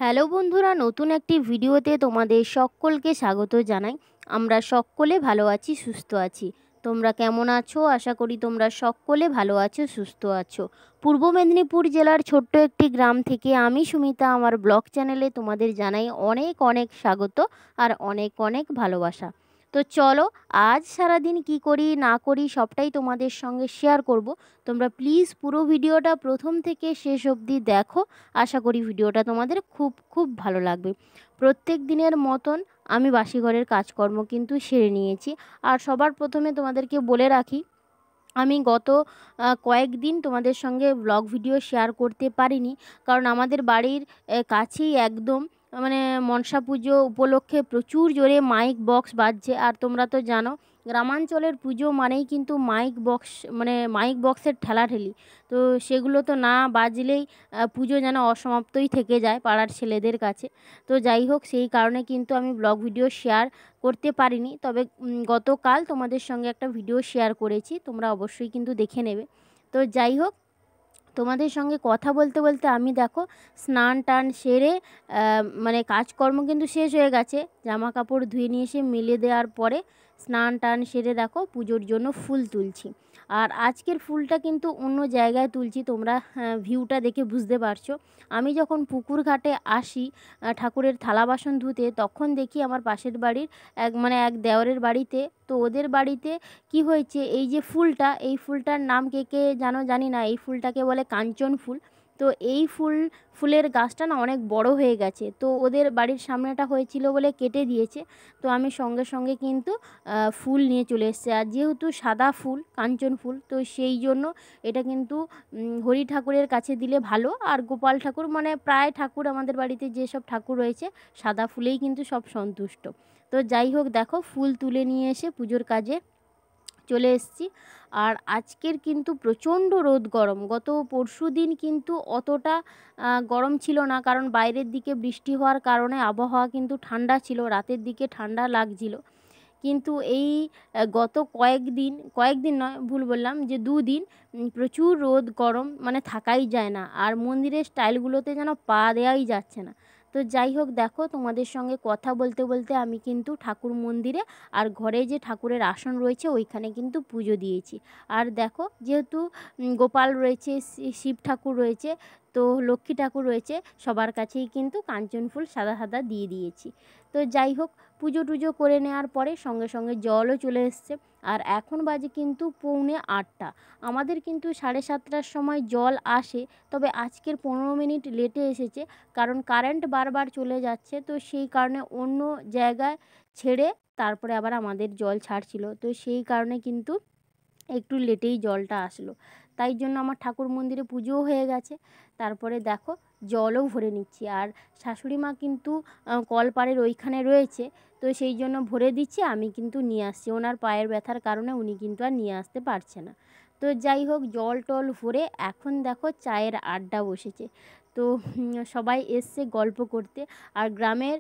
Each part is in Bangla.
হ্যালো বন্ধুরা, নতুন একটি ভিডিওতে তোমাদের সকলকে স্বাগত জানাই। আমরা সকলে ভালো আছি, সুস্থ আছি। তোমরা কেমন আছো? আশা করি তোমরা সকলে ভালো আছো, সুস্থ আছো। পূর্ব মেদিনীপুর জেলার ছোট্ট একটি গ্রাম থেকে আমি সুমিতা আমার ব্লগ চ্যানেলে তোমাদের জানাই অনেক অনেক স্বাগত আর অনেক অনেক ভালোবাসা। তো চলো, আজ সারাদিন কি করি না করি সবটাই তোমাদের সঙ্গে শেয়ার করব। তোমরা প্লিজ পুরো ভিডিওটা প্রথম থেকে শেষ অবধি দেখো। আশা করি ভিডিওটা তোমাদের খুব খুব ভালো লাগবে। প্রত্যেক দিনের মতন আমি বাসি ঘরের কাজকর্ম কিন্তু সেরে নিয়েছি। আর সবার প্রথমে তোমাদেরকে বলে রাখি, আমি গত কয়েকদিন তোমাদের সঙ্গে ব্লগ ভিডিও শেয়ার করতে পারিনি, কারণ আমাদের বাড়ির কাছেই একদম মানে মনসা পুজো উপলক্ষে প্রচুর জোরে মাইক বক্স বাজছে। আর তোমরা তো জানো, গ্রামাঞ্চলের পুজো মানেই কিন্তু মাইক বক্স, মানে মাইক বক্সের ঠেলাঠেলি। তো সেগুলো তো না বাজলেই পুজো যেন অসমাপ্তই থেকে যায় পাড়ার ছেলেদের কাছে। তো যাই হোক, সেই কারণে কিন্তু আমি ব্লগ ভিডিও শেয়ার করতে পারিনি। তবে গতকাল তোমাদের সঙ্গে একটা ভিডিও শেয়ার করেছি, তোমরা অবশ্যই কিন্তু দেখে নেবে। তো যাই হোক, তোমাদের সঙ্গে কথা বলতে বলতে আমি দেখো স্নান টান সেরে মানে কাজকর্ম কিন্তু শেষ হয়ে গেছে। জামা কাপড় ধুয়ে নিয়ে এসে মেলে দেওয়ার পরে স্নান টান সেরে দেখো পুজোর জন্য ফুল তুলছি। আর আজকের ফুলটা কিন্তু অন্য জায়গায় তুলছি, তোমরা ভিউটা দেখে বুঝতে পারছো। আমি যখন পুকুর ঘাটে আসি ঠাকুরের থালা বাসন ধুতে, তখন দেখি আমার পাশের বাড়ির এক দেওরের বাড়িতে, তো ওদের বাড়িতে কি হয়েছে, এই যে ফুলটা, এই ফুলটার নাম কে কে জানো জানি না, এই ফুলটাকে বলে কাঞ্চন ফুল। তো এই ফুলের গাছটা না অনেক বড় হয়ে গেছে, তো ওদের বাড়ির সামনেটা হয়েছিল বলে কেটে দিয়েছে। তো আমি সঙ্গে সঙ্গে কিন্তু ফুল নিয়ে চলে এসেছি। আর যেহেতু সাদা ফুল, কাঞ্চন ফুল, তো সেই জন্য এটা কিন্তু হরি ঠাকুরের কাছে দিলে ভালো। আর গোপাল ঠাকুর, মানে প্রায় ঠাকুর আমাদের বাড়িতে যেসব ঠাকুর রয়েছে সাদা ফুলেই কিন্তু সব সন্তুষ্ট। তো যাই হোক, দেখো ফুল তুলে নিয়ে এসে পুজোর কাজে চলে এসেছি। আর আজকের কিন্তু প্রচণ্ড রোদ গরম, গত পরশু দিন কিন্তু অতটা গরম ছিল না, কারণ বাইরের দিকে বৃষ্টি হওয়ার কারণে আবহাওয়া কিন্তু ঠান্ডা ছিল, রাতের দিকে ঠান্ডা লাগছিল। কিন্তু এই গত কয়েকদিন নয়, ভুল বললাম, যে দুদিন প্রচুর রোদ গরম, মানে থাকাই যায় না। আর মন্দিরের স্টাইলগুলোতে যেন পা দেওয়াই যাচ্ছে না। তো যাই হোক, দেখো তোমাদের সঙ্গে কথা বলতে বলতে আমি কিন্তু ঠাকুর মন্দিরে আর ঘরে যে ঠাকুরের আসন রয়েছে ওইখানে কিন্তু পুজো দিয়েছি। আর দেখো, যেহেতু গোপাল রয়েছে, শিব ঠাকুর রয়েছে, তো লক্ষ্মী ঠাকুর রয়েছে, সবার কাছেই কিন্তু কাঞ্চন ফুল সাদা সাদা দিয়ে দিয়েছি। তো যাই হোক, পুজো টুজো করে নেওয়ার পরে সঙ্গে সঙ্গে জলও চলে এসছে। আর এখন বাজে কিন্তু 7:45। আমাদের কিন্তু 7:30টার সময় জল আসে, তবে আজকের 15 মিনিট লেটে এসেছে, কারণ কারেন্ট বারবার চলে যাচ্ছে। তো সেই কারণে অন্য জায়গায় ছেড়ে তারপরে আবার আমাদের জল ছাড়ছিল, তো সেই কারণে কিন্তু একটু লেটেই জলটা আসলো। তাই জন্য আমার ঠাকুর মন্দিরে পুজোও হয়ে গেছে। তারপরে দেখো জলও ভরে নিচ্ছি। আর শাশুড়ি মা কিন্তু কলপাড়ের ওইখানে রয়েছে, তো সেই জন্য ভরে দিচ্ছে, আমি কিন্তু নিয়ে আসছি। ওনার পায়ের ব্যথার কারণে উনি কিন্তু আর নিয়ে আসতে পারছে না। তো যাই হোক, জল টল ভরে এখন দেখো চায়ের আড্ডা বসেছে। তো সবাই এসছে গল্প করতে। আর গ্রামের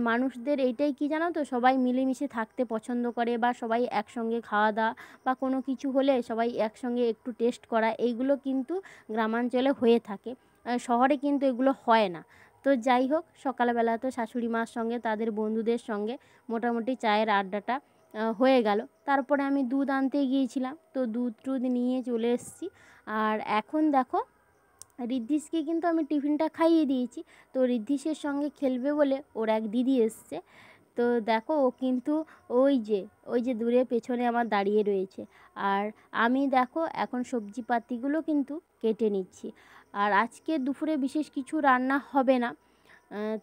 মানুষদের এইটাই কি জানো তো, সবাই মিলেমিশে থাকতে পছন্দ করে, বা সবাই একসঙ্গে খাওয়া দাওয়া বা কোনো কিছু হলে সবাই একসঙ্গে একটু টেস্ট করা, এইগুলো কিন্তু গ্রামাঞ্চলে হয়ে থাকে। শহরে কিন্তু এগুলো হয় না। তো যাই হোক, সকালবেলা তো শাশুড়ি মার সঙ্গে তাদের বন্ধুদের সঙ্গে মোটামুটি চায়ের আড্ডাটা হয়ে গেল। তারপরে আমি দুধ আনতে গিয়েছিলাম, তো দুধ টুধ নিয়ে চলে এসেছি। আর এখন দেখো, ঋদ্ধিষকে কিন্তু আমি টিফিনটা খাইয়ে দিয়েছি। তো ঋদ্ধিষের সঙ্গে খেলবে বলে ওর এক দিদি এসছে। তো দেখো, ও কিন্তু ওই যে দূরে পেছনে আমার দাঁড়িয়ে রয়েছে। আর আমি দেখো এখন সবজিপাতিগুলো কিন্তু কেটে নিচ্ছি। আর আজকে দুপুরে বিশেষ কিছু রান্না হবে না।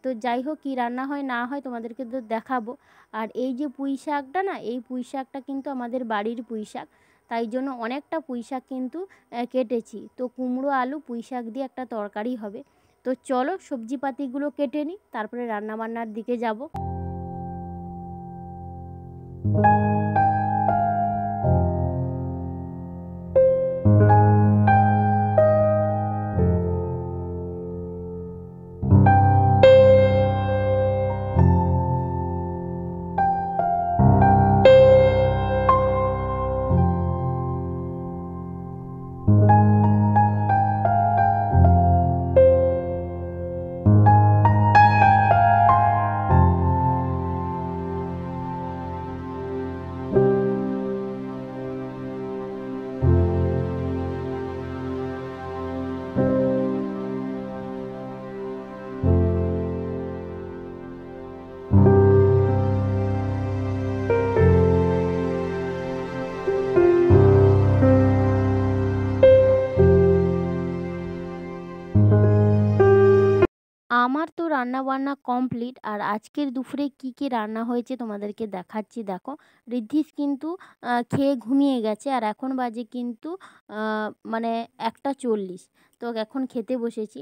তো যাই হোক, কী রান্না হয় না হয় তোমাদেরকে তো দেখাবো। আর এই যে পুঁই শাকটা না, এই পুঁই শাকটা কিন্তু আমাদের বাড়ির পুঁই শাক, তাই জন্য অনেকটা পুঁই শাক কিন্তু কেটেছি। তো কুমড়ো আলু পুঁই শাক দিয়ে একটা তরকারি হবে। তো চলো সবজিপাতিগুলো কেটে নিই, তারপরে রান্নাবান্নার দিকে যাব। রান্না বান্না কমপ্লিট। আর আজকের দুপুরে কী কী রান্না হয়েছে তোমাদেরকে দেখাচ্ছি। দেখো, ঋদ্ধিস কিন্তু খেয়ে ঘুমিয়ে গেছে আর এখন বাজে কিন্তু মানে 1টা 40। তো এখন খেতে বসেছি।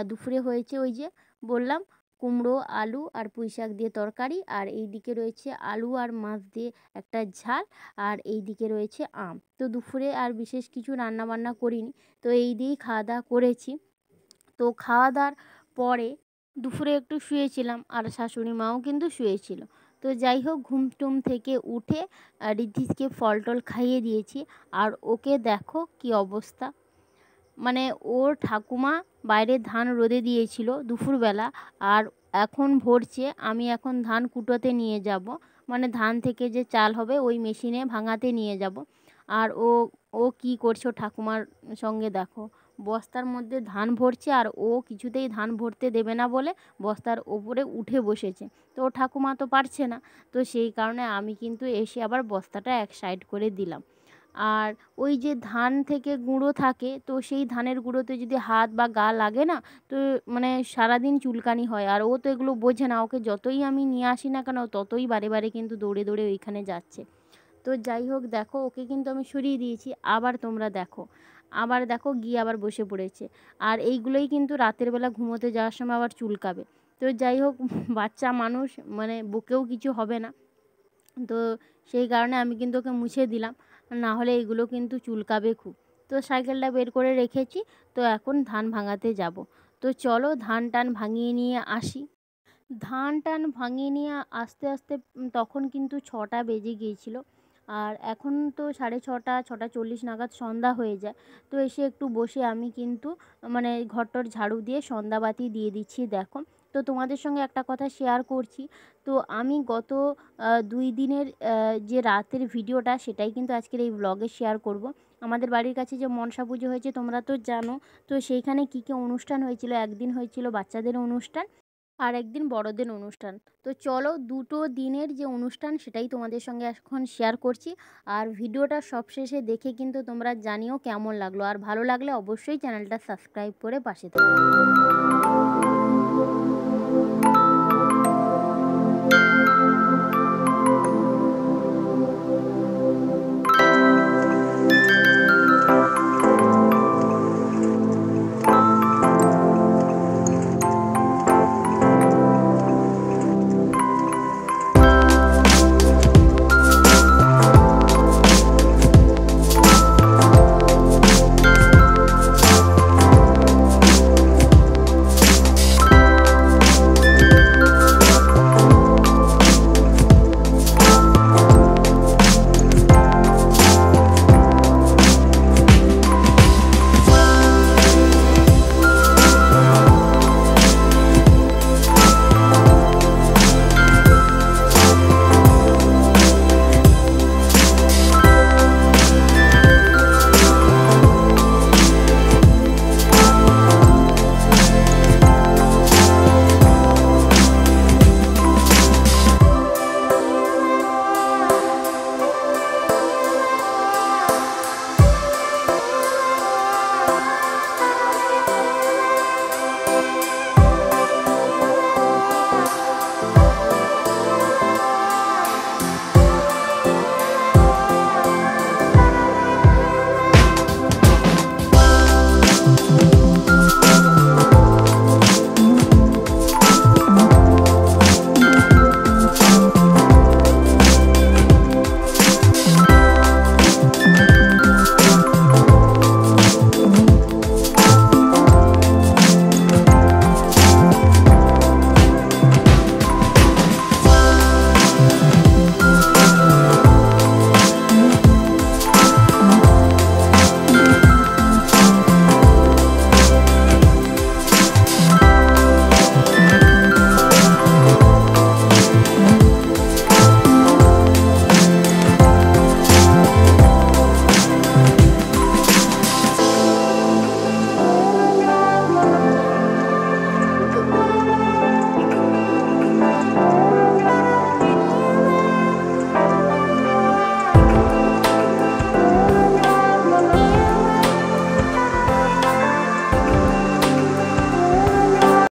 দুপুরে হয়েছে ওই যে বললাম, কুমড়ো, আলু আর পুঁই শাক দিয়ে তরকারি, আর এই দিকে রয়েছে আলু আর মাছ দিয়ে একটা ঝাল, আর এই দিকে রয়েছে আম। তো দুপুরে আর বিশেষ কিছু রান্না বান্না করিনি, তো এই দিয়েই খাওয়া দাওয়া করেছি। তো খাওয়া দাওয়ার পরে দুপুরে একটু শুয়েছিলাম আর শাশুড়ি মাও কিন্তু শুয়েছিল। তো যাই হোক, ঘুম টুম থেকে উঠে ঋদ্ধিসকে ফল টল খাইয়ে দিয়েছি। আর ওকে দেখো কি অবস্থা, মানে ওর ঠাকুমা বাইরে ধান রোদে দিয়েছিল দুপুরবেলা, আর এখন ভরছে। আমি এখন ধান কুটোতে নিয়ে যাব, মানে ধান থেকে যে চাল হবে ওই মেশিনে ভাঙাতে নিয়ে যাব। আর ও ও কী করছে ওর ঠাকুমার সঙ্গে, দেখো বস্তার মধ্যে ধান ভরছে, আর ও কিছুতেই ধান ভরতে দেবে না বলে বস্তার ওপরে উঠে বসেছে। তো ওর ঠাকুমা তো পারছে না, তো সেই কারণে আমি কিন্তু এসে আবার বস্তাটা এক সাইড করে দিলাম। আর ওই যে ধান থেকে গুঁড়ো থাকে, তো সেই ধানের গুঁড়োতে যদি হাত বা গা লাগে না, তো মানে সারাদিন চুলকানি হয়। আর ও তো এগুলো বোঝে না, ওকে যতই আমি নিয়ে আসি না কেন ততই বারে বারে কিন্তু দৌড়ে দৌড়ে ওইখানে যাচ্ছে। তো যাই হোক, দেখো ওকে কিন্তু আমি সরিয়ে দিয়েছি। আবার তোমরা দেখো, আবার দেখো গিয়ে আবার বসে পড়েছে। আর এইগুলোই কিন্তু রাতের বেলা ঘুমোতে যাওয়ার সময় আবার চুলকাবে। তো যাই হোক, বাচ্চা মানুষ, মানে বকেও কিছু হবে না। তো সেই কারণে আমি কিন্তু ওকে মুছে দিলাম, না হলে এগুলো কিন্তু চুলকাবে খুব। তো সাইকেলটা বের করে রেখেছি, তো এখন ধান ভাঙাতে যাব। তো চলো ধান টান ভাঙিয়ে নিয়ে আসি। ধান টান ভাঙিয়ে নিয়ে আস্তে আস্তে তখন কিন্তু 6টা বেজে গিয়েছিল। আর এখন তো 6:30, 6:40 নাগাদ সন্ধ্যা হয়ে যায়। তো এসে একটু বসে আমি কিন্তু মানে ঘরটর ঝাড়ু দিয়ে সন্ধ্যাবাতি দিয়ে দিচ্ছি, দেখো। তো তোমাদের সঙ্গে একটা কথা শেয়ার করছি। তো আমি গত 2 দিনের যে রাতের ভিডিওটা, সেটাই কিন্তু আজকের এই ব্লগে শেয়ার করব। আমাদের বাড়ির কাছে যে মনসা পুজো হয়েছে তোমরা তো জানো। তো সেইখানে কী কী অনুষ্ঠান হয়েছিল, একদিন হয়েছিল বাচ্চাদের অনুষ্ঠান, আর একদিন বড়দের অনুষ্ঠান। তো চলো দুটো দিনের যে অনুষ্ঠান সেটাই তোমাদের সঙ্গে এখন শেয়ার করছি। আর ভিডিওটা সবশেষে দেখে কিন্তু তোমরা জানিও কেমন লাগলো, আর ভালো লাগলে অবশ্যই চ্যানেলটা সাবস্ক্রাইব করে পাশে থেকো।